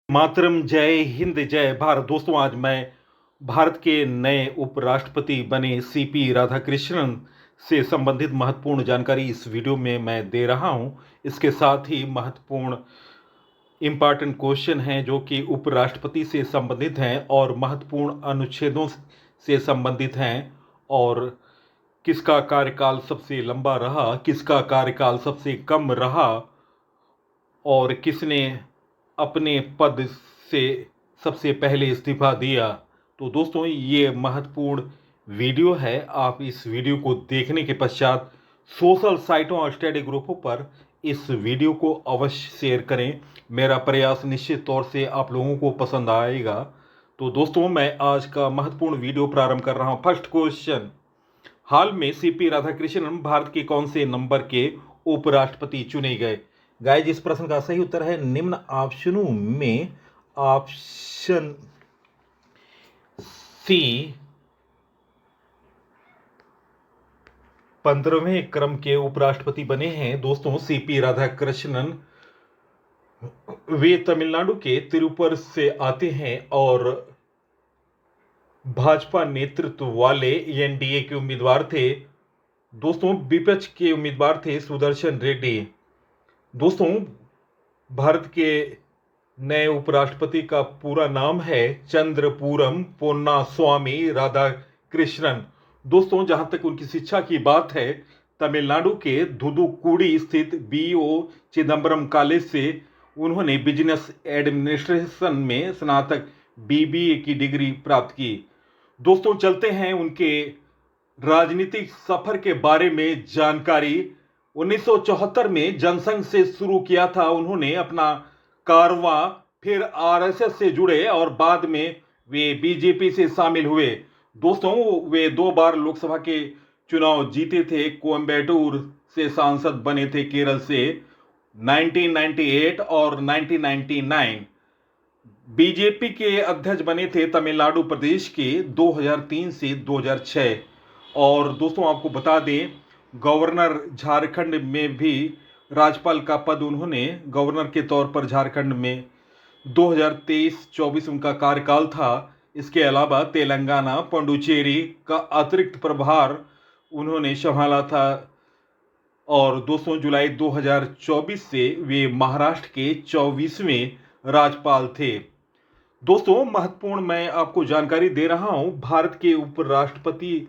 मातरम, जय हिंद, जय भारत। दोस्तों, आज मैं भारत के नए उपराष्ट्रपति बने सीपी राधाकृष्णन से संबंधित महत्वपूर्ण जानकारी इस वीडियो में मैं दे रहा हूं। इसके साथ ही महत्वपूर्ण इम्पॉर्टेंट क्वेश्चन हैं जो कि उपराष्ट्रपति से संबंधित हैं और महत्वपूर्ण अनुच्छेदों से संबंधित हैं। और किसका कार्यकाल सबसे लंबा रहा, किसका कार्यकाल सबसे कम रहा और किसने अपने पद से सबसे पहले इस्तीफा दिया। तो दोस्तों, ये महत्वपूर्ण वीडियो है। आप इस वीडियो को देखने के पश्चात सोशल साइटों और स्टडी ग्रुपों पर इस वीडियो को अवश्य शेयर करें। मेरा प्रयास निश्चित तौर से आप लोगों को पसंद आएगा। तो दोस्तों, मैं आज का महत्वपूर्ण वीडियो प्रारंभ कर रहा हूं। फर्स्ट क्वेश्चन, हाल में सीपी राधाकृष्णन भारत के कौन से नंबर के उपराष्ट्रपति चुने गए? गाइस, इस प्रश्न का सही उत्तर है निम्न ऑप्शनों में ऑप्शन सी 15वें क्रम के उपराष्ट्रपति बने हैं। दोस्तों, सीपी राधाकृष्णन वे तमिलनाडु के तिरुपर से आते हैं और भाजपा नेतृत्व वाले एनडीए के उम्मीदवार थे। दोस्तों, विपक्ष के उम्मीदवार थे सुदर्शन रेड्डी। दोस्तों, भारत के नए उपराष्ट्रपति का पूरा नाम है चंद्रपूरम पोन्नास्वामी राधाकृष्णन। दोस्तों, जहां तक उनकी शिक्षा की बात है, तमिलनाडु के थूथुकुडी स्थित बीओ चिदम्बरम कॉलेज से उन्होंने बिजनेस एडमिनिस्ट्रेशन में स्नातक बीबीए की डिग्री प्राप्त की। दोस्तों, चलते हैं उनके राजनीतिक सफर के बारे में जानकारी। 1974 में जनसंघ से शुरू किया था उन्होंने अपना कारवां, फिर आरएसएस से जुड़े और बाद में वे बीजेपी से शामिल हुए। दोस्तों, वे 2 बार लोकसभा के चुनाव जीते थे। कोयम्बटूर से सांसद बने थे केरल से 1998 और 1999। बीजेपी के अध्यक्ष बने थे तमिलनाडु प्रदेश के 2003 से 2006। और दोस्तों, आपको बता दें, गवर्नर झारखंड में भी राज्यपाल का पद उन्होंने गवर्नर के तौर पर झारखंड में 2023-24 उनका कार्यकाल था। इसके अलावा तेलंगाना, पुडुचेरी का अतिरिक्त प्रभार उन्होंने संभाला था। और दोस्तों, जुलाई 2024 से वे महाराष्ट्र के 24वें राज्यपाल थे। दोस्तों, महत्वपूर्ण मैं आपको जानकारी दे रहा हूं भारत के उपराष्ट्रपति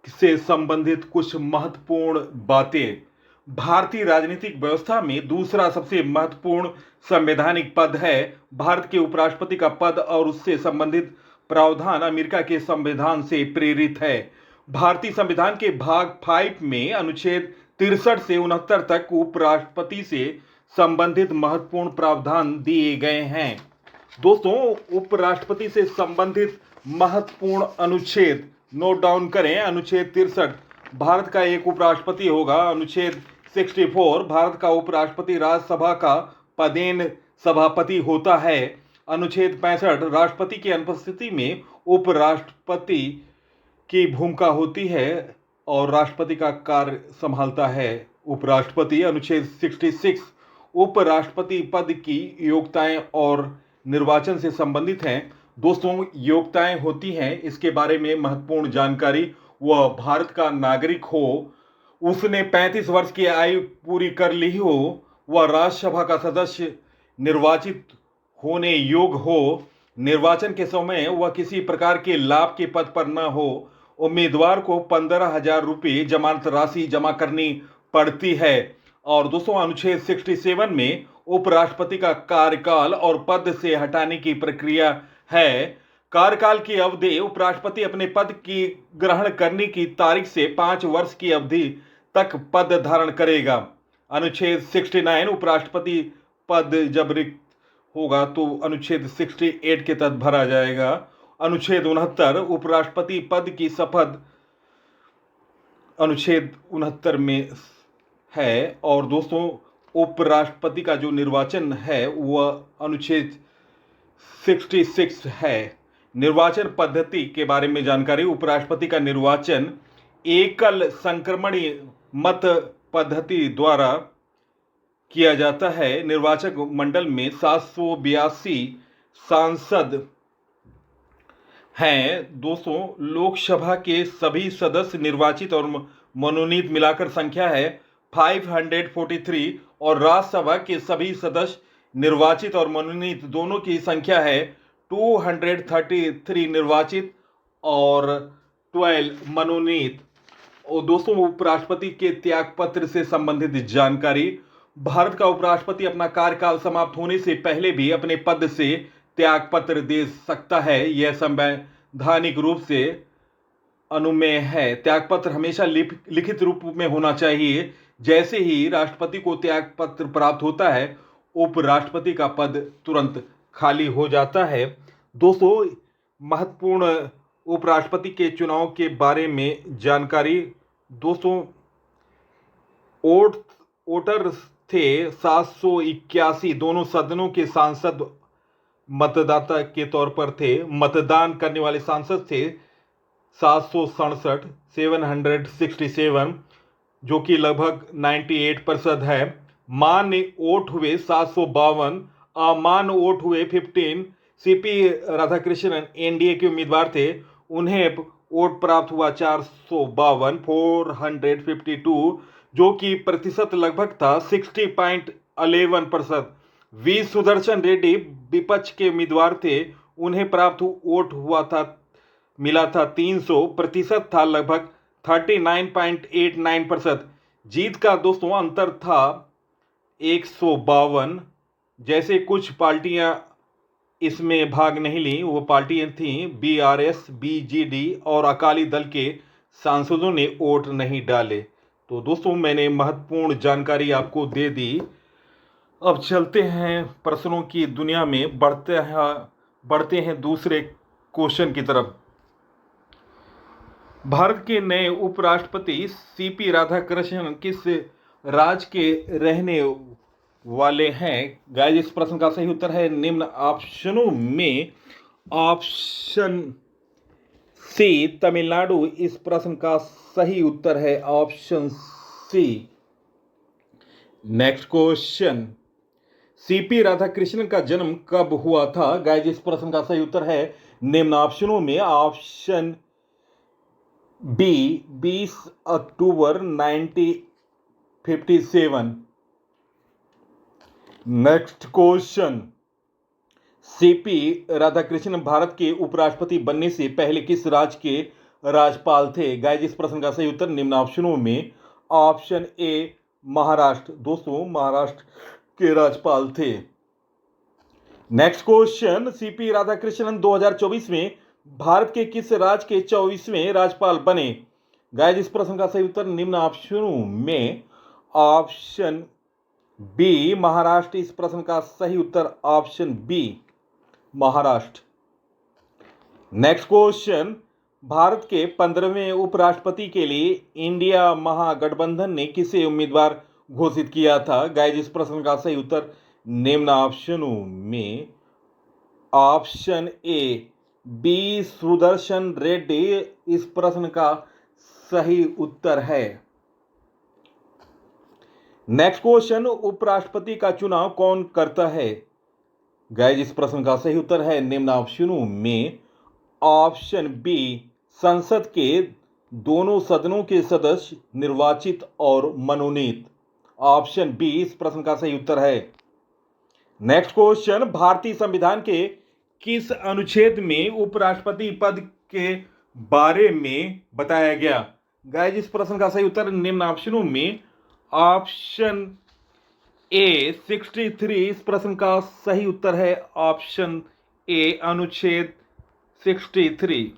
से संबंधित कुछ महत्वपूर्ण बातें। भारतीय राजनीतिक व्यवस्था में दूसरा सबसे महत्वपूर्ण संवैधानिक पद है। भारत के उपराष्ट्रपति का पद और उससे संबंधित प्रावधान अमेरिका के संविधान से प्रेरित है। भारतीय संविधान के भाग 5 में अनुच्छेद 63 से 69 तक उपराष्ट्रपति से संबंधित महत्वपूर्ण प्रावधान दिए गए हैं। दोस्तों, उपराष्ट्रपति से संबंधित महत्वपूर्ण अनुच्छेद नोट डाउन करें। अनुच्छेद 63, भारत का एक उपराष्ट्रपति होगा। अनुच्छेद 64, भारत का उपराष्ट्रपति राज्यसभा का पदेन सभापति होता है। अनुच्छेद 65, राष्ट्रपति की अनुपस्थिति में उपराष्ट्रपति की भूमिका होती है और राष्ट्रपति का कार्य संभालता है उपराष्ट्रपति। अनुच्छेद 66, उपराष्ट्रपति पद की योग्यताएं और निर्वाचन से संबंधित हैं। दोस्तों, योग्यताएं होती हैं, इसके बारे में महत्वपूर्ण जानकारी। वह भारत का नागरिक हो, उसने 35 वर्ष की आयु पूरी कर ली हो, वह राज्यसभा का सदस्य निर्वाचित होने योग्य हो, निर्वाचन के समय वह किसी प्रकार के लाभ के पद पर न हो, उम्मीदवार को 15,000 रुपये जमानत राशि जमा करनी पड़ती है। और दोस्तों, अनुच्छेद 67 में उपराष्ट्रपति का कार्यकाल और पद से हटाने की प्रक्रिया है। कार्यकाल की अवधि उपराष्ट्रपति अपने पद की ग्रहण करने की तारीख से 5 वर्ष की अवधि तक पद धारण करेगा। अनुच्छेद 69, उपराष्ट्रपति पद जब रिक्त होगा तो अनुच्छेद 68 के तहत भरा जाएगा। अनुच्छेद 69, उपराष्ट्रपति पद की शपथ अनुच्छेद 69 में है। और दोस्तों, उपराष्ट्रपति का जो निर्वाचन है वह अनुच्छेद 66 है। निर्वाचन पद्धति के बारे में जानकारी। उपराष्ट्रपति का निर्वाचन एकल संक्रमणीय मत पद्धति द्वारा किया जाता है। निर्वाचक मंडल में 782 सांसद हैं। दोस्तों, लोकसभा के सभी सदस्य निर्वाचित और मनोनीत मिलाकर संख्या है 543 और राज्यसभा के सभी सदस्य निर्वाचित और मनोनीत दोनों की संख्या है 233 निर्वाचित और 12 मनोनीत। और दोस्तों, उपराष्ट्रपति के त्याग पत्र से संबंधित जानकारी। भारत का उपराष्ट्रपति अपना कार्यकाल समाप्त होने से पहले भी अपने पद से त्याग पत्र दे सकता है। यह संवैधानिक रूप से अनुमेय है। त्यागपत्र हमेशा लिखित रूप में होना चाहिए। जैसे ही राष्ट्रपति को त्याग पत्र प्राप्त होता है, उपराष्ट्रपति का पद तुरंत खाली हो जाता है। दोस्तों, महत्वपूर्ण उपराष्ट्रपति के चुनाव के बारे में जानकारी। दोस्तों, वोटर थे 781, दोनों सदनों के सांसद मतदाता के तौर पर थे। मतदान करने वाले सांसद थे 767 जो कि लगभग 98% है। मान्य वोट हुए 752, अमान्य वोट हुए 15। सीपी राधाकृष्णन एनडीए के उम्मीदवार थे, उन्हें वोट प्राप्त हुआ 452 जो कि प्रतिशत लगभग था 60.11%। वी सुदर्शन रेड्डी विपक्ष के उम्मीदवार थे, उन्हें प्राप्त वोट मिला था 300, प्रतिशत था लगभग 39.89%। जीत का दोस्तों अंतर था 152। जैसे कुछ पार्टियां इसमें भाग नहीं ली, वो पार्टियां थीं बीआरएस, बीजेडी और अकाली दल के सांसदों ने वोट नहीं डाले। तो दोस्तों, मैंने महत्वपूर्ण जानकारी आपको दे दी। अब चलते हैं प्रश्नों की दुनिया में, बढ़ते हैं दूसरे क्वेश्चन की तरफ। भारत के नए उपराष्ट्रपति सीपी राधाकृष्णन किस राज्य के रहने वाले हैं? गाइस, इस प्रश्न का सही उत्तर है निम्न ऑप्शनों में ऑप्शन सी तमिलनाडु। इस प्रश्न का सही उत्तर है option C. Next question, CP Radhakrishnan का जन्म कब हुआ था? गाइस, इस प्रश्न का सही उत्तर है निम्न ऑप्शनों में ऑप्शन बी 20 अक्टूबर 1957। नेक्स्ट क्वेश्चन, सीपी राधाकृष्णन भारत के उपराष्ट्रपति बनने से पहले किस राज्य के राज्यपाल थे? गाइस, इस प्रश्न का सही उत्तर निम्न ऑप्शनों में ऑप्शन ए महाराष्ट्र। दोस्तों, महाराष्ट्र के राज्यपाल थे। नेक्स्ट क्वेश्चन, सीपी राधाकृष्णन 2024 में भारत के किस राज्य के 24वें राज्यपाल बने? गाइस, इस प्रश्न का सही उत्तर निम्न ऑप्शनों में ऑप्शन बी महाराष्ट्र। इस प्रश्न का सही उत्तर option B Maharashtra. Next question, Bharat के 15वें उपराष्ट्रपति के लिए इंडिया महागठबंधन ने किसे उम्मीदवार घोषित किया था? गाइस, इस प्रश्न का सही उत्तर निम्न ऑप्शनों में option A B Sudarshan Reddy इस प्रश्न का सही उत्तर है। नेक्स्ट क्वेश्चन, उपराष्ट्रपति का चुनाव कौन करता है? गाइस, इस प्रश्न का सही उत्तर है निम्न ऑप्शनों में ऑप्शन बी संसद के दोनों सदनों के सदस्य निर्वाचित और मनोनीत। ऑप्शन बी इस प्रश्न का सही उत्तर है। नेक्स्ट क्वेश्चन, भारतीय संविधान के किस अनुच्छेद में उपराष्ट्रपति पद के बारे में बताया गया? गाइस, इस प्रश्न का सही उत्तर निम्न ऑप्शनों में ऑप्शन ए 63 इस प्रश्न का सही उत्तर है ऑप्शन ए अनुच्छेद 63।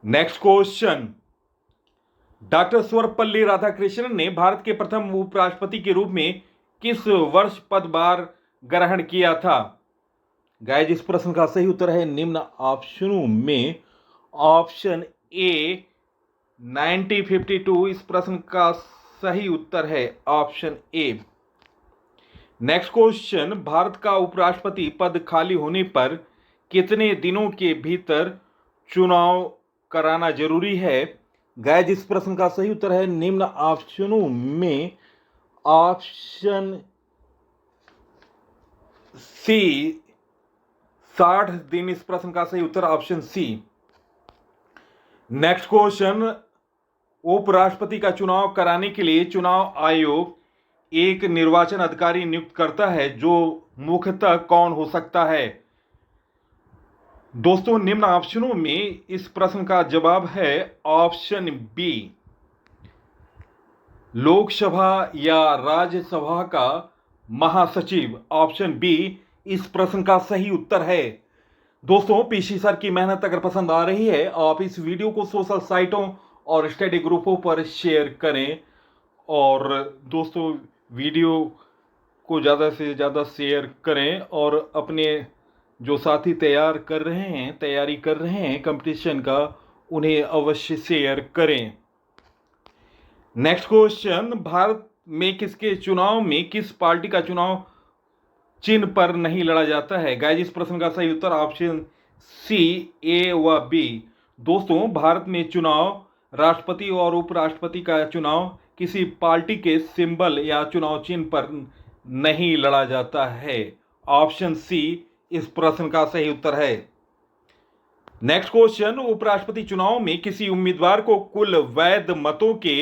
Next question, doctor Sarvepalli Radhakrishnan ने भारत के प्रथम उपराष्ट्रपति के रूप में किस वर्ष पदभार ग्रहण किया था? गाइस, इस प्रश्न का सही उत्तर है निम्न ऑप्शनों में ऑप्शन ए 1952 इस प्रश्न का सही उत्तर है option A. Next question, Bharat का उपराष्ट्रपति पद खाली होने पर कितने दिनों के भीतर चुनाव कराना जरूरी है? गाइस, इस प्रश्न का सही उत्तर है निम्न ऑप्शनों में ऑप्शन सी 60 दिन। इस प्रश्न का सही उत्तर ऑप्शन सी। नेक्स्ट क्वेश्चन, उपराष्ट्रपति का चुनाव कराने के लिए चुनाव आयोग एक निर्वाचन अधिकारी नियुक्त करता है, जो मुख्यतः कौन हो सकता है? दोस्तों, निम्न ऑप्शनों में इस प्रश्न का जवाब है ऑप्शन बी, लोकसभा या राज्यसभा का महासचिव। ऑप्शन बी इस प्रश्न का सही उत्तर है। दोस्तों, पीसी सर की मेहनत अगर पसंद आ रही है, आप इस वीडियो को सोशल साइटों और स्टडी ग्रुपों पर शेयर करें। और दोस्तों, वीडियो को ज़्यादा से ज़्यादा शेयर करें और अपने जो साथी तैयारी कर रहे हैं कंपटीशन का, उन्हें अवश्य शेयर करें। नेक्स्ट क्वेश्चन, भारत में किसके चुनाव में किस पार्टी का चुनाव चिन्ह पर नहीं लड़ा जाता है? गाइस, इस प्रश्न का सही उत्तर ऑप्शन सी, ए व बी। दोस्तों, भारत में चुनाव, राष्ट्रपति और उपराष्ट्रपति का चुनाव किसी पार्टी के सिंबल या चुनाव चिन्ह पर नहीं लड़ा जाता है। ऑप्शन सी इस प्रश्न का सही उत्तर है। नेक्स्ट क्वेश्चन, उपराष्ट्रपति चुनाव में किसी उम्मीदवार को कुल वैध मतों के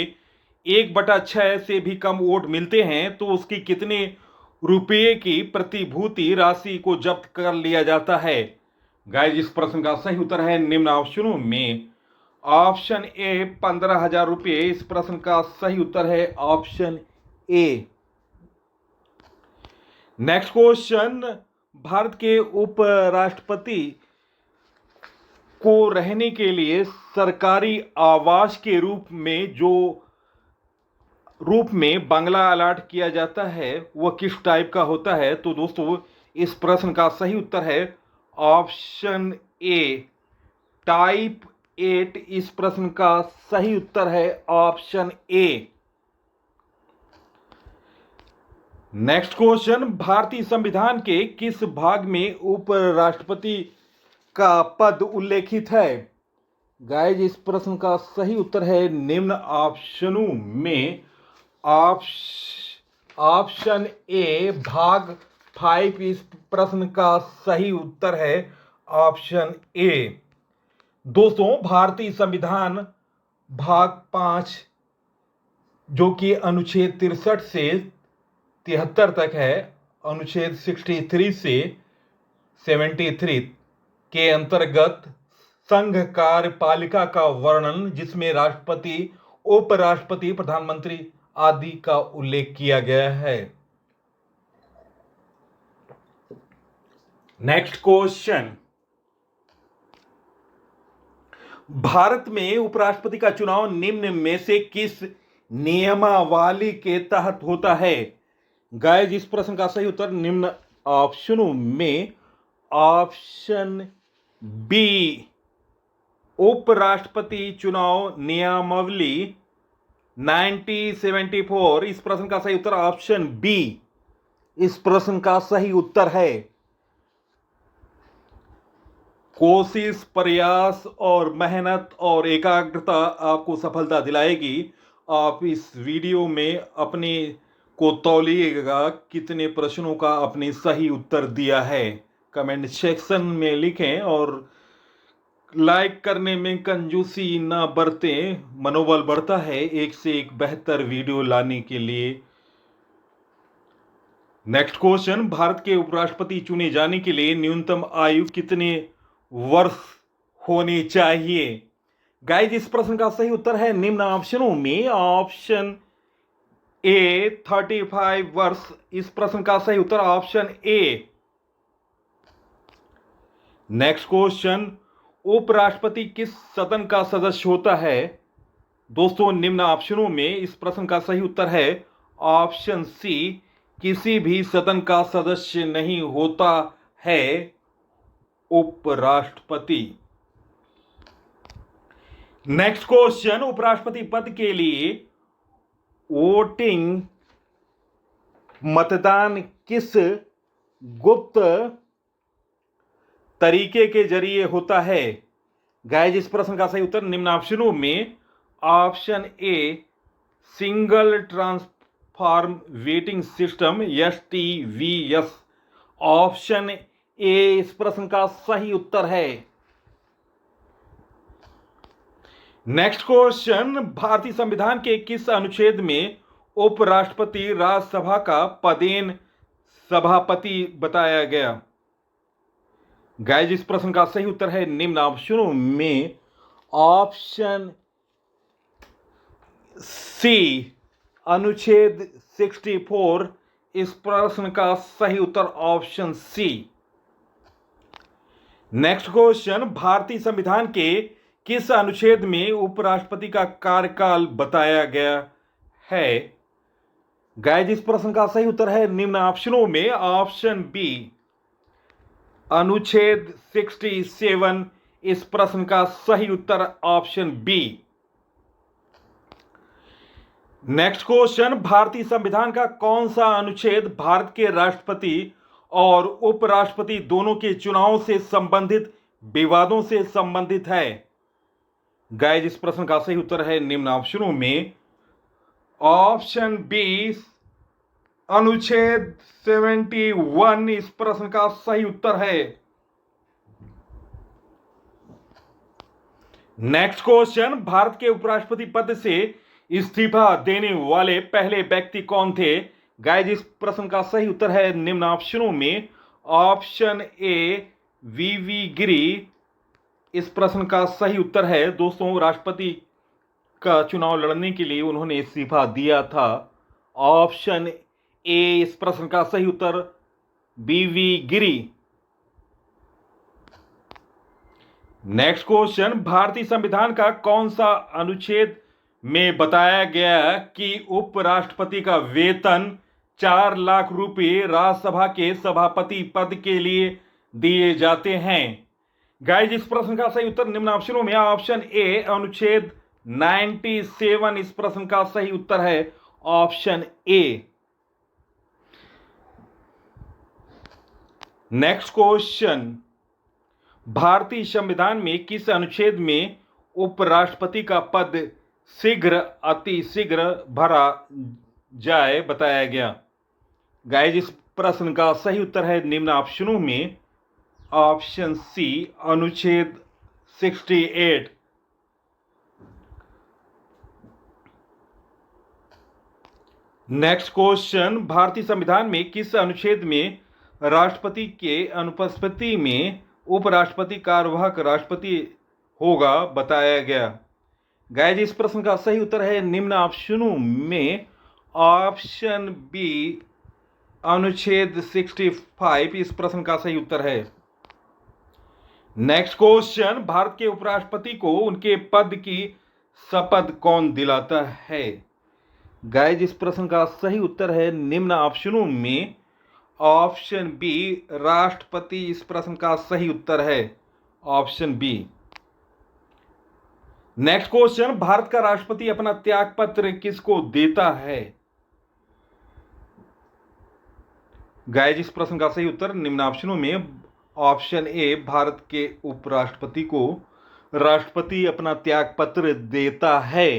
1/6 से भी कम वोट मिलते हैं तो उसकी कितने रुपये की प्रतिभूति राशि को जब्त कर लिया जाता है? गाइस, इस प्रश्न का सही उत्तर है निम्न ऑप्शनों में ऑप्शन ए 15,000 रुपये। इस प्रश्न का सही उत्तर है option A. Next question, Bharat के उपराष्ट्रपति को रहने के लिए सरकारी आवास के रूप में बंगला अलॉट किया जाता है, वह किस टाइप का होता है? तो दोस्तों, इस प्रश्न का सही उत्तर है ऑप्शन ए, टाइप 8। इस प्रश्न का सही उत्तर है ऑप्शन ए। नेक्स्ट क्वेश्चन, भारतीय संविधान के किस भाग में उपराष्ट्रपति का पद उल्लेखित है? गाइस, इस प्रश्न का सही उत्तर है निम्न ऑप्शनों में ऑप्शन ए, भाग 5। इस प्रश्न का सही उत्तर है ऑप्शन ए। दोस्तों, भारतीय संविधान भाग 5, जो कि अनुच्छेद 63 से 73 तक है, अनुच्छेद 63 से 73 के अंतर्गत संघ कार्यपालिका का वर्णन, जिसमें राष्ट्रपति, उपराष्ट्रपति, प्रधानमंत्री आदि का उल्लेख किया गया है। नेक्स्ट क्वेश्चन, भारत में उपराष्ट्रपति का चुनाव निम्न में से किस नियमावली के तहत होता है? गाइस, इस प्रश्न का सही उत्तर निम्न ऑप्शनों में ऑप्शन बी, उपराष्ट्रपति चुनाव नियमावली 1974। इस प्रश्न का सही उत्तर ऑप्शन बी इस प्रश्न का सही उत्तर है। कोशिश, प्रयास और मेहनत और एकाग्रता आपको सफलता दिलाएगी। आप इस वीडियो में अपने को तौलिएगा कितने प्रश्नों का आपने सही उत्तर दिया है। कमेंट सेक्शन में लिखें और लाइक करने में कंजूसी ना बरतें। मनोबल बढ़ता है एक से एक बेहतर वीडियो लाने के लिए। नेक्स्ट क्वेश्चन, भारत के उपराष्ट्रपति चुने जाने के लिए न्यूनतम आयु कितने वर्ष होनी चाहिए? गाइस, इस प्रश्न का सही उत्तर है निम्न ऑप्शनों में ऑप्शन ए 35 वर्ष। इस प्रश्न का सही उत्तर ऑप्शन ए। नेक्स्ट क्वेश्चन, उपराष्ट्रपति किस सदन का सदस्य होता है? दोस्तों, निम्न ऑप्शनों में इस प्रश्न का सही उत्तर है ऑप्शन सी, किसी भी सदन का सदस्य नहीं होता है उपराष्ट्रपति। नेक्स्ट क्वेश्चन, उपराष्ट्रपति पद के लिए वोटिंग मतदान किस गुप्त तरीके के जरिए होता है? गाइस, इस प्रश्न का सही उत्तर निम्न ऑप्शनों में option A, single platform waiting system STVS। Option A इस प्रश्न का सही उत्तर है। नेक्स्ट क्वेश्चन, भारतीय संविधान के किस अनुच्छेद में उपराष्ट्रपति राज्यसभा का पदेन सभापति बताया गया? गाइस, इस प्रश्न का सही उत्तर है निम्न ऑप्शनों में ऑप्शन सी, अनुच्छेद 64। इस प्रश्न का सही उत्तर ऑप्शन सी। नेक्स्ट क्वेश्चन, भारतीय संविधान के किस अनुच्छेद में उपराष्ट्रपति का कार्यकाल बताया गया है? गाइस, इस प्रश्न का सही उत्तर है निम्न ऑप्शनों में ऑप्शन बी, अनुच्छेद 67। इस प्रश्न का सही उत्तर ऑप्शन बी। नेक्स्ट क्वेश्चन, भारतीय संविधान का कौन सा अनुच्छेद भारत के राष्ट्रपति और उपराष्ट्रपति दोनों के चुनाव से संबंधित विवादों से संबंधित है? गाइस, इस प्रश्न का सही उत्तर है निम्न ऑप्शनों में ऑप्शन बी, अनुच्छेद 71। इस प्रश्न का सही उत्तर है। नेक्स्ट क्वेश्चन, भारत के उपराष्ट्रपति पद से इस्तीफा देने वाले पहले व्यक्ति कौन थे? गाइस, इस प्रश्न का सही उत्तर है निम्न ऑप्शनों में ऑप्शन ए, वीवी गिरी। इस प्रश्न का सही उत्तर है दोस्तों, राष्ट्रपति का चुनाव लड़ने के लिए उन्होंने इस्तीफा दिया था। ऑप्शन ए इस प्रश्न का सही उत्तर, वीवी गिरी। नेक्स्ट क्वेश्चन, भारतीय संविधान का कौन सा अनुच्छेद में बताया गया कि उपराष्ट्रपति का वेतन 4 लाख रुपए राज्यसभा के सभापति पद के लिए दिए जाते हैं? गाइस, इस प्रश्न का सही उत्तर निम्न ऑप्शनों में ऑप्शन ए, अनुच्छेद 97। इस प्रश्न का सही उत्तर है ऑप्शन ए। नेक्स्ट क्वेश्चन, भारतीय संविधान में किस अनुच्छेद में उपराष्ट्रपति का पद शीघ्र अति शीघ्र भरा जाए बताया गया? गाइस, इस प्रश्न का सही उत्तर है निम्न ऑप्शनों में ऑप्शन सी, अनुच्छेद 68। नेक्स्ट क्वेश्चन, भारतीय संविधान में किस अनुच्छेद में राष्ट्रपति के अनुपस्थिति में उपराष्ट्रपति कार्यवाहक राष्ट्रपति होगा बताया गया? गाइस, इस प्रश्न का सही उत्तर है निम्न ऑप्शनों में ऑप्शन बी, अनुच्छेद 65। इस प्रश्न का सही उत्तर है। नेक्स्ट क्वेश्चन, भारत के उपराष्ट्रपति को उनके पद की शपथ कौन दिलाता है? गाइस, इस प्रश्न का सही उत्तर है निम्न ऑप्शनों में ऑप्शन बी, राष्ट्रपति। इस प्रश्न का सही उत्तर है option B. Next question, Bharat का राष्ट्रपति अपना त्याग पत्र किसको देता है? गाइस, इस प्रश्न का सही उत्तर निम्न ऑप्शनों में ऑप्शन ए, भारत के उपराष्ट्रपति को राष्ट्रपति अपना त्याग पत्र देता है।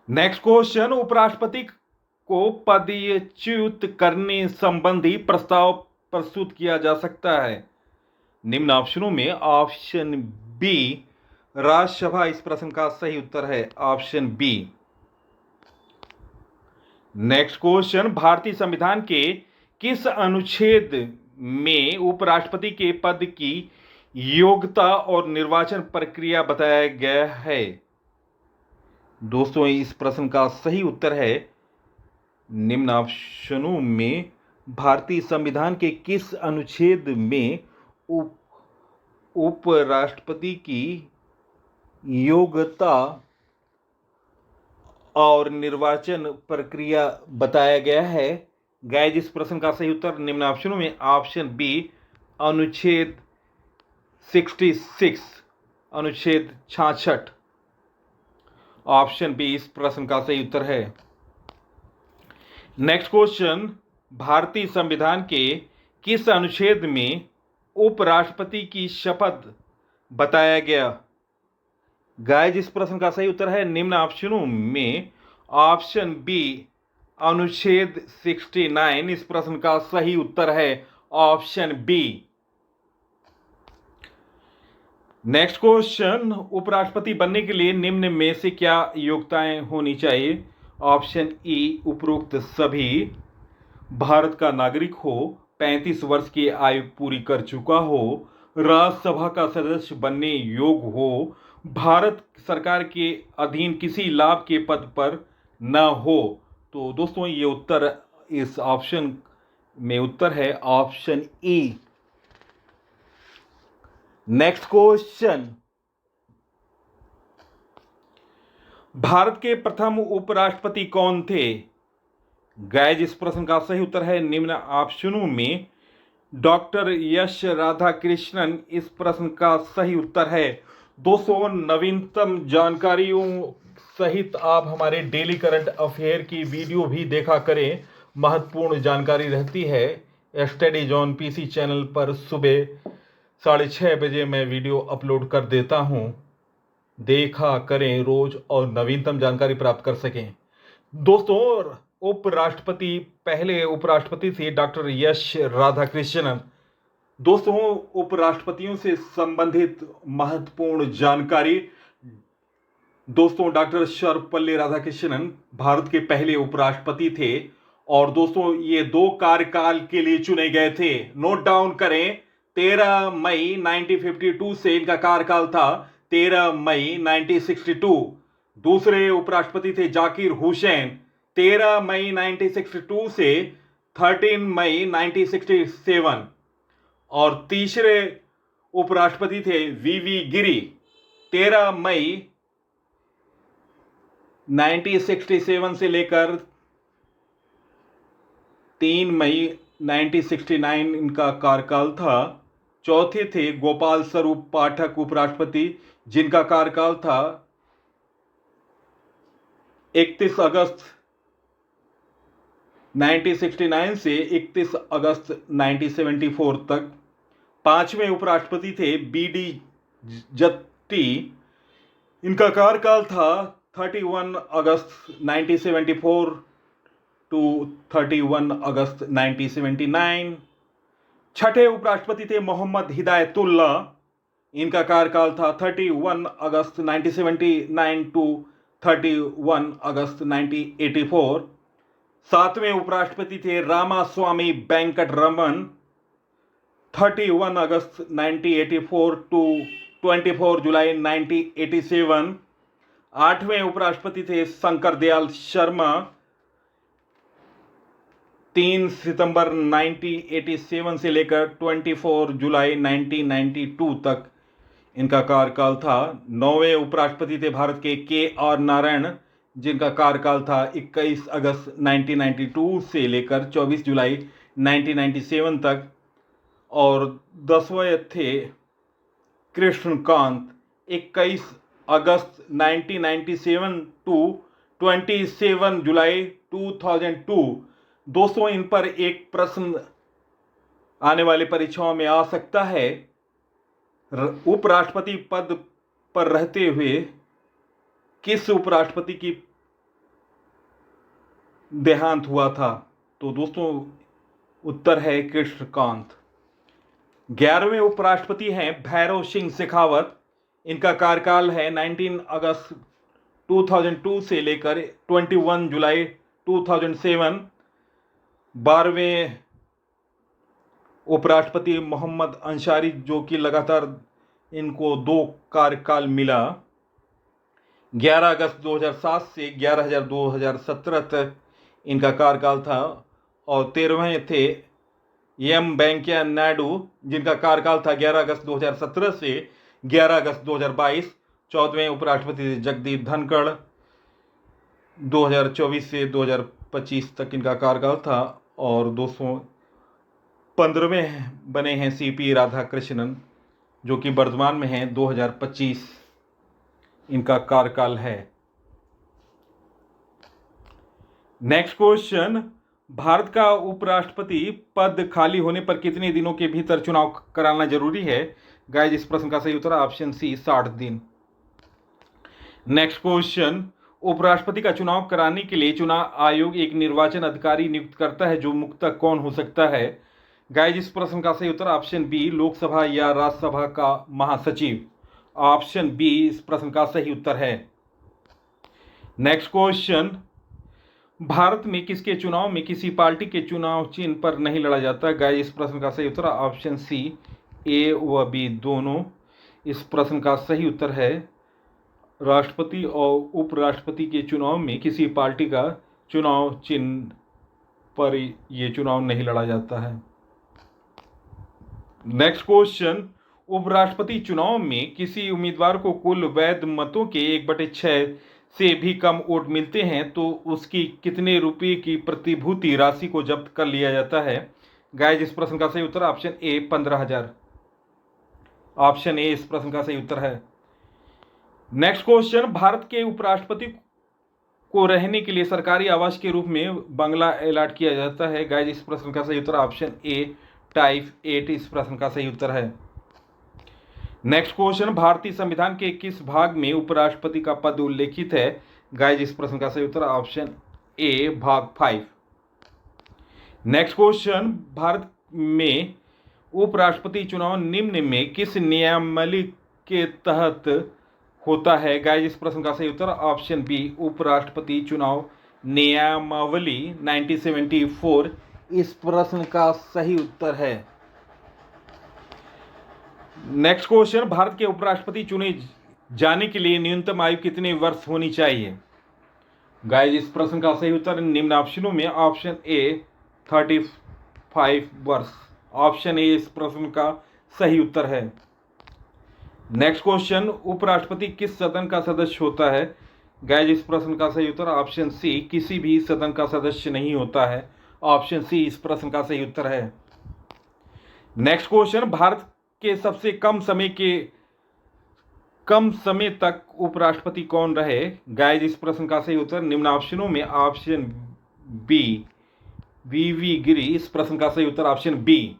नेक्स्ट क्वेश्चन, उपराष्ट्रपति को पदच्युत करने संबंधी प्रस्ताव प्रस्तुत किया जा सकता है? निम्न ऑप्शनों में ऑप्शन बी, राज्यसभा। इस प्रश्न का सही उत्तर है ऑप्शन बी। नेक्स्ट क्वेश्चन, भारतीय संविधान के किस अनुच्छेद में उपराष्ट्रपति के पद की योग्यता और निर्वाचन प्रक्रिया बताया गया है? दोस्तों, इस प्रश्न का सही उत्तर है निम्न ऑप्शनों में भारतीय संविधान के किस अनुच्छेद में उपराष्ट्रपति की योग्यता और निर्वाचन प्रक्रिया बताया गया है? गाइस, इस प्रश्न का सही उत्तर निम्न ऑप्शनों में ऑप्शन बी, अनुच्छेद 66, अनुच्छेद 66। ऑप्शन बी इस प्रश्न का सही उत्तर है। नेक्स्ट क्वेश्चन, भारतीय संविधान के किस अनुच्छेद में उपराष्ट्रपति की शपथ बताया गया? गाइस इस प्रश्न का सही उत्तर है निम्न ऑप्शनों में ऑप्शन बी अनुच्छेद 69। इस प्रश्न का सही उत्तर है ऑप्शन बी। नेक्स्ट क्वेश्चन, उपराष्ट्रपति बनने के लिए निम्न में से क्या योग्यताएं होनी चाहिए? ऑप्शन ई उपरोक्त सभी, भारत का नागरिक हो, 35 वर्ष की आयु पूरी कर चुका हो, राज्यसभा का सदस्य बनने योग्य हो, भारत सरकार के अधीन किसी लाभ के पद पर न हो। तो दोस्तों ये उत्तर इस ऑप्शन में उत्तर है option E. Next question, Bharat के प्रथम उपराष्ट्रपति कौन थे? गाइस इस प्रश्न का सही उत्तर है निम्न ऑप्शनों में डॉक्टर एस राधाकृष्णन। इस प्रश्न का सही उत्तर है। दोस्तों नवीनतम जानकारियों सहित आप हमारे डेली करंट अफेयर की वीडियो भी देखा करें, महत्वपूर्ण जानकारी रहती है। स्टडीज ऑन पीसी चैनल पर सुबह 6:30 बजे मैं वीडियो अपलोड कर देता हूं, देखा करें रोज और नवीनतम जानकारी प्राप्त कर सकें। दोस्तों उपराष्ट्रपति, पहले उपराष्ट्रपति थे डॉक्टर एस राधाकृष्णन। दोस्तों उपराष्ट्रपतियों से संबंधित महत्वपूर्ण जानकारी, दोस्तों डॉक्टर सर्वपल्ली राधाकृष्णन भारत के पहले उपराष्ट्रपति थे और दोस्तों ये 2 कार्यकाल के लिए चुने गए थे। नोट डाउन करें, 13 मई 1952 से इनका कार्यकाल था 13 मई 1962। दूसरे उपराष्ट्रपति थे जाकिर हुसैन, 13 मई 1962 से 13 मई 1967। और तीसरे उपराष्ट्रपति थे वीवी गिरी, 13 मई 1967 से लेकर 3 मई 1969 इनका कार्यकाल था। चौथे थे गोपाल स्वरूप पाठक उपराष्ट्रपति, जिनका कार्यकाल था 31 अगस्त 1969 से 31 अगस्त 1974 तक। पांचवें उपराष्ट्रपति थे बीडी जत्ती, इनका कार्यकाल था 31 अगस्त 1974 टू 31 अगस्त 1979। छठे उपराष्ट्रपति थे मोहम्मद हिदायतुल्ला, इनका कार्यकाल था 31 अगस्त 1979 टू 31 अगस्त 1984। सातवें उपराष्ट्रपति थे रामास्वामी वेंकटरमन, 31 अगस्त 1984 टू 24 जुलाई 1987। आठवें उपराष्ट्रपति थे शंकर दयाल शर्मा, 3 सितंबर 1987 से लेकर 24 जुलाई 1992 तक इनका कार्यकाल था। नौवें उपराष्ट्रपति थे भारत के आर नारायण, जिनका कार्यकाल था 21 अगस्त 1992 से लेकर 24 जुलाई 1997 तक। और 10वें थे कृष्णकांत, 21 अगस्त 1997 टू 27 जुलाई 2002। दोस्तों इन पर एक प्रश्न आने वाली परीक्षाओं में आ सकता है, उपराष्ट्रपति पद पर रहते हुए किस उपराष्ट्रपति की देहांत हुआ था? तो दोस्तों उत्तर है कृष्णकांत। 11वें उपराष्ट्रपति हैं भैरव सिंह शेखावत, इनका कार्यकाल है 19 अगस्त 2002 से लेकर 21 जुलाई 2007। 12वें उपराष्ट्रपति मोहम्मद अंसारी, जो कि लगातार इनको 2 कार्यकाल मिला, 11 अगस्त 2007 से 2017 तक इनका कार्यकाल था। और 13वें थे एम वेंकैया नायडू, जिनका कार्यकाल था 11 अगस्त 2017 से 11 अगस्त 2022। 14वें उपराष्ट्रपति जगदीप धनखड़, 2024 से 2025 तक इनका कार्यकाल था। और 215वें बने हैं सीपी राधाकृष्णन, जो कि वर्तमान में हैं, 2025 इनका कार्यकाल है। नेक्स्ट क्वेश्चन, भारत का उपराष्ट्रपति पद खाली होने पर कितने दिनों के भीतर चुनाव कराना जरूरी है? गाइस इस प्रश्न का सही उत्तर ऑप्शन सी 60 दिन। नेक्स्ट क्वेश्चन, उपराष्ट्रपति का चुनाव कराने के लिए चुनाव आयोग एक निर्वाचन अधिकारी नियुक्त करता है, जो मुख्यतः कौन हो सकता है? गाइस, इस प्रश्न का सही उत्तर ऑप्शन बी, लोकसभा या राज्यसभा का महासचिव। ऑप्शन बी इस प्रश्न का सही उत्तर है। नेक्स्ट क्वेश्चन, भारत में किसके चुनाव में किसी पार्टी के चुनाव चिन्ह पर नहीं लड़ा जाता? गाइस, इस प्रश्न का सही उत्तर ऑप्शन सी, ए व बी दोनों। इस प्रश्न का सही उत्तर है राष्ट्रपति और उपराष्ट्रपति के चुनाव में किसी पार्टी का चुनाव चिन्ह पर यह चुनाव नहीं लड़ा जाता है। नेक्स्ट क्वेश्चन, उपराष्ट्रपति चुनाव में किसी उम्मीदवार को कुल वैध मतों के 1/6 से भी कम वोट मिलते हैं तो उसकी कितने रुपए की प्रतिभूति राशि को जब्त कर लिया जाता है? गाइस, इस प्रश्न का सही उत्तर ऑप्शन ए 15,000। ऑप्शन ए इस प्रश्न का सही उत्तर है। नेक्स्ट क्वेश्चन, भारत के उपराष्ट्रपति को रहने के लिए सरकारी आवास के रूप में बंगला अलॉट किया जाता है। गाइस, इस प्रश्न का सही उत्तर ऑप्शन ए टाइप 8 इस प्रश्न का सही उत्तर है। नेक्स्ट क्वेश्चन, भारतीय संविधान के किस भाग में उपराष्ट्रपति का पद उल्लेखित है? गाइस, इस प्रश्न का सही उत्तर ऑप्शन ए भाग 5। नेक्स्ट क्वेश्चन, भारत में उपराष्ट्रपति चुनाव निम्न में किस नियमावली के तहत होता है? गाइस, इस प्रश्न का सही उत्तर ऑप्शन बी, उपराष्ट्रपति चुनाव नियमावली 1974 इस प्रश्न का सही उत्तर है। नेक्स्ट क्वेश्चन, भारत के उपराष्ट्रपति चुने जाने के लिए न्यूनतम आयु कितने वर्ष होनी चाहिए? गाइस, इस प्रश्न का सही उत्तर निम्न ऑप्शनों में ऑप्शन ए 35 वर्ष। ऑप्शन ए इस प्रश्न का सही उत्तर है। नेक्स्ट क्वेश्चन, उपराष्ट्रपति किस सदन का सदस्य होता है? गाइस, इस प्रश्न का सही उत्तर ऑप्शन सी, किसी भी सदन का सदस्य नहीं होता है। ऑप्शन सी इस प्रश्न का सही उत्तर है। नेक्स्ट क्वेश्चन, भारत के सबसे कम समय तक उपराष्ट्रपति कौन रहे? गाइस, इस प्रश्न का सही उत्तर निम्न ऑप्शनों में ऑप्शन बी वी गिरी इस प्रश्न का सही उत्तर option B.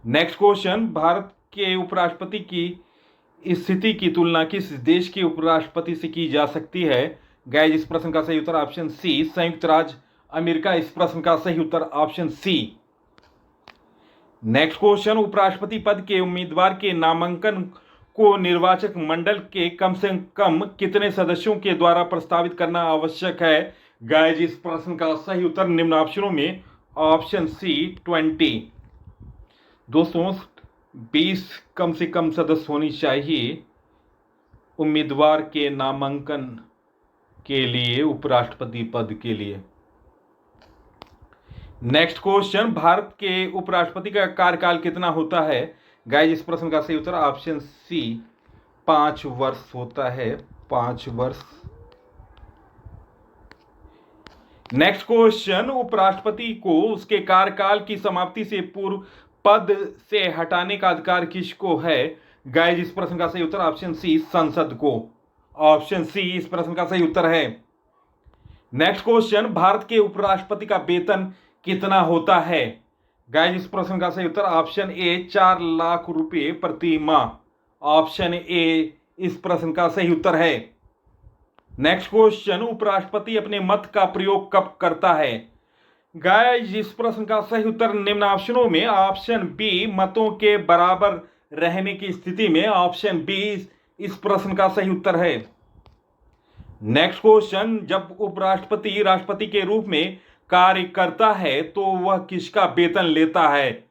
Next question, Bharat के उपराष्ट्रपति की स्थिति की तुलना किस देश के उपराष्ट्रपति से की जा सकती है? गाइस, इस प्रश्न का सही उत्तर ऑप्शन सी, संयुक्त राज्य अमेरिका इस प्रश्न का सही उत्तर ऑप्शन सी। नेक्स्ट क्वेश्चन, उपराष्ट्रपति पद के उम्मीदवार के नामांकन को निर्वाचक मंडल के कम से कम कितने सदस्यों के द्वारा प्रस्तावित करना आवश्यक है? गाइस, इस प्रश्न का सही उत्तर निम्न ऑप्शनों में ऑप्शन सी 20। दोस्तों, 20 कम से कम सदस्य होनी चाहिए उम्मीदवार के नामांकन के लिए उपराष्ट्रपति पद के लिए। नेक्स्ट क्वेश्चन, भारत के उपराष्ट्रपति का कार्यकाल कितना होता है? गाइस, इस प्रश्न का सही उत्तर ऑप्शन सी 5 वर्ष होता है, 5 वर्ष। नेक्स्ट क्वेश्चन, उपराष्ट्रपति को उसके कार्यकाल की समाप्ति से पूर्व पद से हटाने का अधिकार किसको है? गाइस, इस प्रश्न का सही उत्तर ऑप्शन सी, संसद को। ऑप्शन सी इस प्रश्न का सही उत्तर है। नेक्स्ट क्वेश्चन, भारत के उपराष्ट्रपति का वेतन कितना होता है? गाइस, इस प्रश्न का सही उत्तर ऑप्शन ए 4 लाख रुपए प्रति माह। ऑप्शन ए इस प्रश्न का सही उत्तर है। नेक्स्ट क्वेश्चन, उपराष्ट्रपति अपने मत का प्रयोग कब करता है? गाइस, इस प्रश्न का सही उत्तर निम्न ऑप्शनों में ऑप्शन बी, मतों के बराबर रहने की स्थिति में। ऑप्शन बी इस प्रश्न का सही उत्तर है। नेक्स्ट क्वेश्चन, जब उपराष्ट्रपति राष्ट्रपति के रूप में कार्य करता है तो वह किसका वेतन लेता है?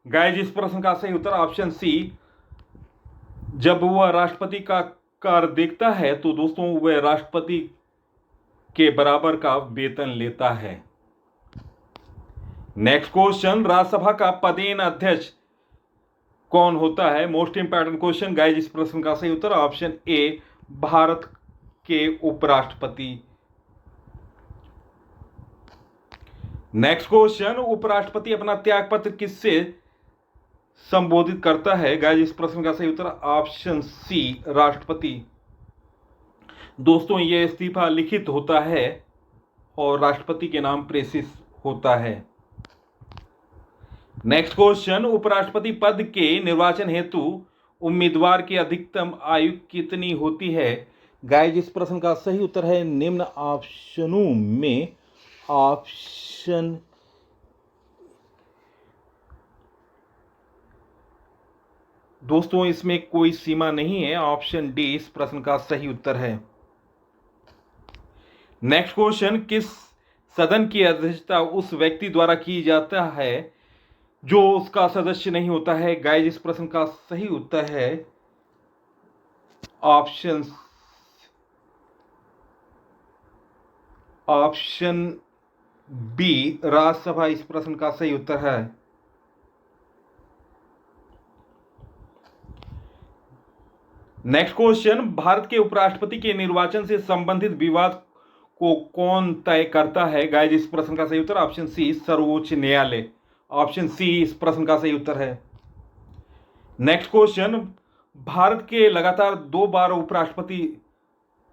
गाइस, इस प्रश्न का सही उत्तर ऑप्शन सी, जब वह राष्ट्रपति का कार्य देखता है तो दोस्तों वह राष्ट्रपति के बराबर का वेतन लेता है। नेक्स्ट क्वेश्चन, राज्यसभा का पदेन अध्यक्ष कौन होता है? Most important question. गाइस, इस प्रश्न का सही उत्तर ऑप्शन ए, भारत के उपराष्ट्रपति। नेक्स्ट क्वेश्चन, उपराष्ट्रपति अपना त्यागपत्र किससे संबोधित करता है? गाइस, इस प्रश्न का सही उत्तर ऑप्शन सी, राष्ट्रपति। दोस्तों, यह इस्तीफा लिखित होता है और राष्ट्रपति के नाम प्रेषित होता है। नेक्स्ट क्वेश्चन, उपराष्ट्रपति पद के निर्वाचन हेतु उम्मीदवार की अधिकतम आयु कितनी होती है? गाइस इस प्रश्न का सही उत्तर है निम्न ऑप्शनों में ऑप्शन दोस्तों इसमें कोई सीमा नहीं है, ऑप्शन डी इस प्रश्न का सही उत्तर है। नेक्स्ट क्वेश्चन, किस सदन की अध्यक्षता उस व्यक्ति द्वारा की जाता है जो उसका सदस्य नहीं होता है? गाइस इस प्रश्न का सही उत्तर है ऑप्शन बी राज्यसभा इस प्रश्न का सही उत्तर है। नेक्स्ट क्वेश्चन, भारत के उपराष्ट्रपति के निर्वाचन से संबंधित विवाद को कौन तय करता है? गाइस इस प्रश्न का सही उत्तर ऑप्शन सी सर्वोच्च न्यायालय, ऑप्शन सी इस प्रश्न का सही उत्तर है। नेक्स्ट क्वेश्चन, भारत के लगातार 2 बार उपराष्ट्रपति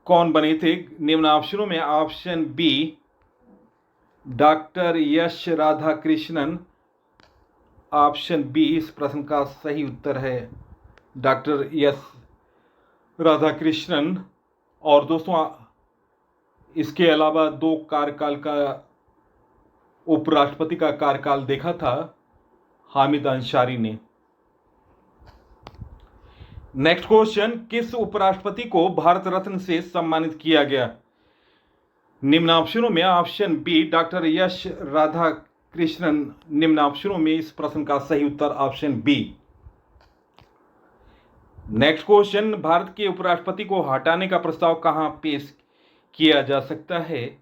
कौन बने थे? निम्न ऑप्शनों में option B doctor S Radhakrishnan, option B इस प्रश्न का सही उत्तर है डॉक्टर एस राधाकृष्णन। और दोस्तों इसके अलावा 2 कार्यकाल का उपराष्ट्रपति का कार्यकाल देखा था हामिद अंसारी ने। नेक्स्ट क्वेश्चन, किस उपराष्ट्रपति को भारत रत्न से सम्मानित किया गया? निम्न ऑप्शनों में option B doctor S Radhakrishnan, निम्न ऑप्शनों में इस प्रश्न का सही उत्तर option B. Next question, Bharat के उपराष्ट्रपति को हटाने का प्रस्ताव कहां पेश किया जा सकता है?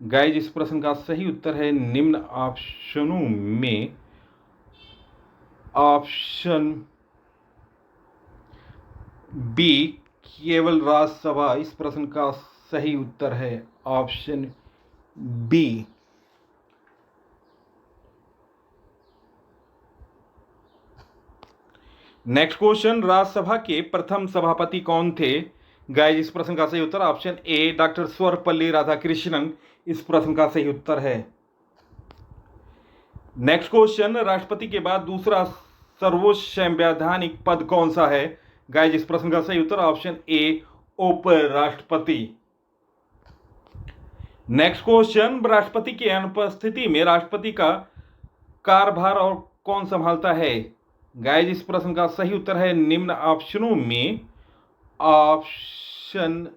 गाइस इस प्रश्न का सही उत्तर है निम्न ऑप्शनों में ऑप्शन बी केवल राज्यसभा इस प्रश्न का सही उत्तर है option B. Next question, Rajya Sabha के प्रथम सभापति कौन थे? गाइस इस प्रश्न का सही उत्तर option A doctor Sarvepalli Radhakrishnan इस प्रश्न का सही उत्तर है। नेक्स्ट क्वेश्चन, राष्ट्रपति के बाद दूसरा सर्वोच्च संवैधानिक पद कौन सा है? गाइस इस प्रश्न का सही उत्तर ऑप्शन ए उपराष्ट्रपति। नेक्स्ट क्वेश्चन, राष्ट्रपति की अनुपस्थिति में राष्ट्रपति का कार्यभार और कौन संभालता है? गाइस इस प्रश्न का सही उत्तर है निम्न ऑप्शनों में ऑप्शन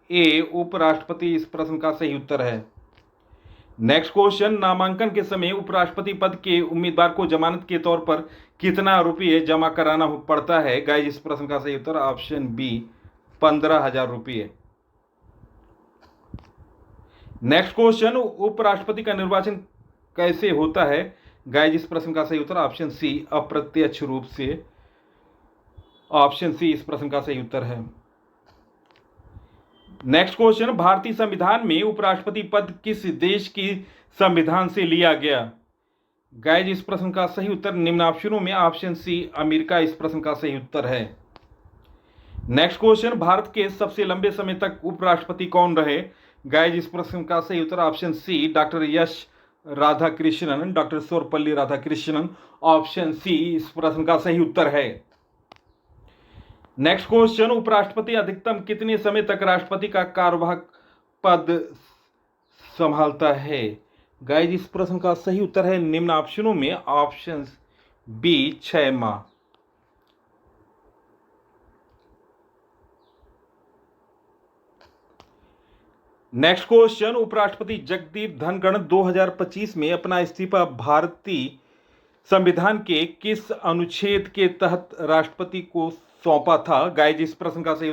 ए उपराष्ट्रपति इस प्रश्न का सही उत्तर है। नेक्स्ट क्वेश्चन, नामांकन के समय उपराष्ट्रपति पद के उम्मीदवार को जमानत के तौर पर कितना रुपये जमा कराना पड़ता है? गाइस इस प्रश्न का सही उत्तर ऑप्शन बी 15,000 रुपये। नेक्स्ट क्वेश्चन, उपराष्ट्रपति का निर्वाचन कैसे होता है? गाइस इस प्रश्न का सही उत्तर ऑप्शन सी अप्रत्यक्ष रूप से, ऑप्शन सी इस प्रश्न का सही उत्तर है। नेक्स्ट क्वेश्चन, भारतीय संविधान में उपराष्ट्रपति पद किस देश की संविधान से लिया गया? गाइस इस प्रश्न का सही उत्तर निम्न ऑप्शनों में ऑप्शन सी अमेरिका इस प्रश्न का सही उत्तर है। नेक्स्ट क्वेश्चन, भारत के सबसे लंबे समय तक उपराष्ट्रपति कौन रहे? गाइस इस प्रश्न का सही उत्तर option C doctor S Radhakrishnan, doctor Sarvepalli Radhakrishnan, option C इस प्रश्न का सही उत्तर है। नेक्स्ट क्वेश्चन, उपराष्ट्रपति अधिकतम कितने समय तक राष्ट्रपति का कार्यवाहक पद संभालता है? गाइस इस प्रश्न का सही उत्तर है निम्न ऑप्शनों में ऑप्शन बी 6 माह। नेक्स्ट क्वेश्चन, उपराष्ट्रपति जगदीप धनखड़ 2025 में अपना इस्तीफा भारतीय संविधान के किस अनुच्छेद के तहत राष्ट्रपति को सौंपा था? गाइस इस प्रश्न का सही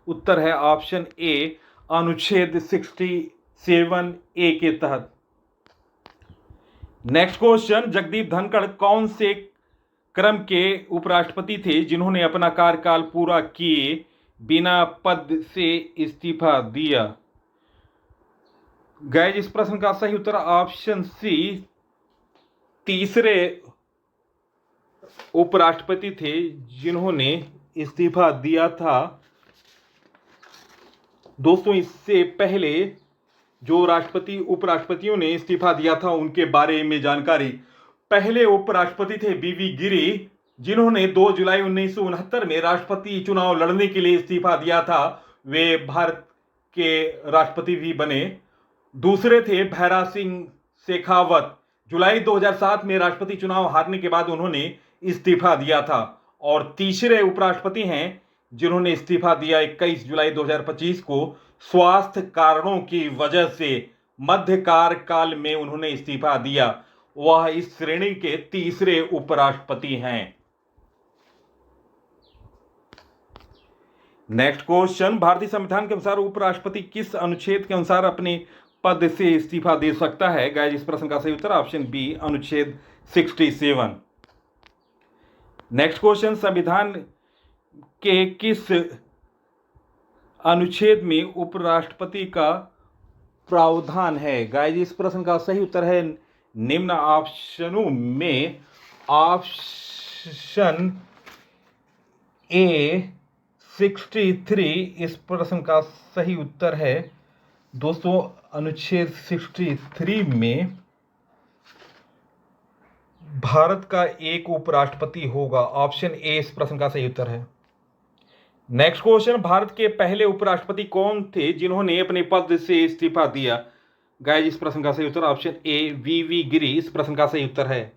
उत्तर है ऑप्शन ए अनुच्छेद 67A के तहत। नेक्स्ट क्वेश्चन, जगदीप धनखड़ कौन से क्रम के उपराष्ट्रपति थे जिन्होंने अपना कार्यकाल पूरा किए बिना पद से इस्तीफा दिया? गाइस इस प्रश्न का सही उत्तर ऑप्शन सी तीसरे उपराष्ट्रपति थे जिन्होंने इस्तीफा दिया था। दोस्तों इससे पहले जो राष्ट्रपति उपराष्ट्रपतियों ने इस्तीफा दिया था उनके बारे में जानकारी। पहले उपराष्ट्रपति थे बीवी गिरी जिन्होंने 2 जुलाई 1969 में राष्ट्रपति चुनाव लड़ने के लिए इस्तीफा दिया था। वे भारत के राष्ट्रपति भी बने। दूसरे थे भैरा सिंह शेखावत। जुलाई 2007 में राष्ट्रपति चुनाव हारने के बाद उन्होंने इस्तीफा दिया था। और तीसरे उपराष्ट्रपति हैं जिन्होंने इस्तीफा दिया 21 जुलाई 2025 को स्वास्थ्य कारणों की वजह से। मध्य कार्यकाल में उन्होंने इस्तीफा दिया। वह इस श्रेणी के तीसरे उपराष्ट्रपति हैं। नेक्स्ट क्वेश्चन, भारतीय संविधान के अनुसार उपराष्ट्रपति किस अनुच्छेद के अनुसार अपने पद से इस्तीफा दे सकता है? गाइस, इस प्रश्न का सही उत्तर ऑप्शन बी, अनुच्छेद 67। नेक्स्ट क्वेश्चन, संविधान के किस अनुच्छेद में उपराष्ट्रपति का प्रावधान है? गाइस, इस प्रश्न का सही उत्तर है निम्न ऑप्शनों में ऑप्शन ए 63 इस प्रश्न का सही उत्तर है। दोस्तों, अनुच्छेद 63 में भारत का एक उपराष्ट्रपति होगा। ऑप्शन ए इस प्रश्न का सही उत्तर है। नेक्स्ट क्वेश्चन, भारत के पहले उपराष्ट्रपति कौन थे जिन्होंने अपने पद से इस्तीफा दिया? गाइस, इस प्रश्न का सही उत्तर ऑप्शन ए वी गिरी इस प्रश्न का सही उत्तर है।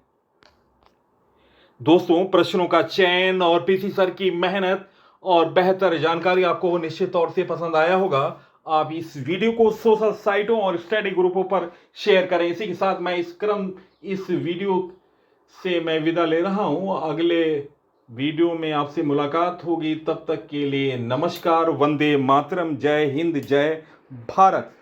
दोस्तों, प्रश्नों का चयन और पीसी सर की मेहनत और बेहतर जानकारी आपको निश्चित तौर से पसंद आया होगा। आप इस वीडियो को सोशल साइटों और स्टडी ग्रुपों पर शेयर करें। इसी के साथ मैं इस वीडियो से मैं विदा ले रहा हूं। अगले वीडियो में आपसे मुलाकात होगी। तब तक के लिए नमस्कार, वंदे मातरम, जय हिंद, जय भारत।